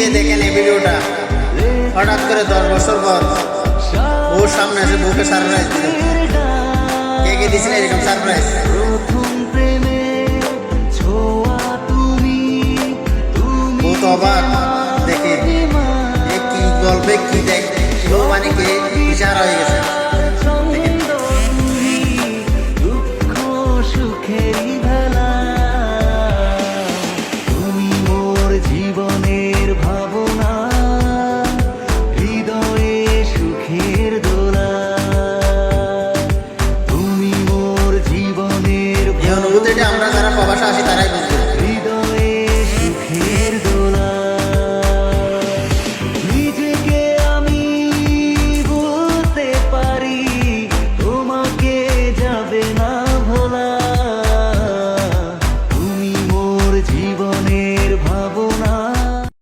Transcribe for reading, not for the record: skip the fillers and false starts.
যে দেখেন এই ভিডিওটা হঠাৎ করে 10 বছর পর বউর সামনে এসে বউকে সারপ্রাইজ দিল। কে কে দিয়েছেন এরকম সারপ্রাইজ? বউ তো অবাক দেখে কি গল্পে কি দেখ মানে কে ইশারা হয়ে গেছে।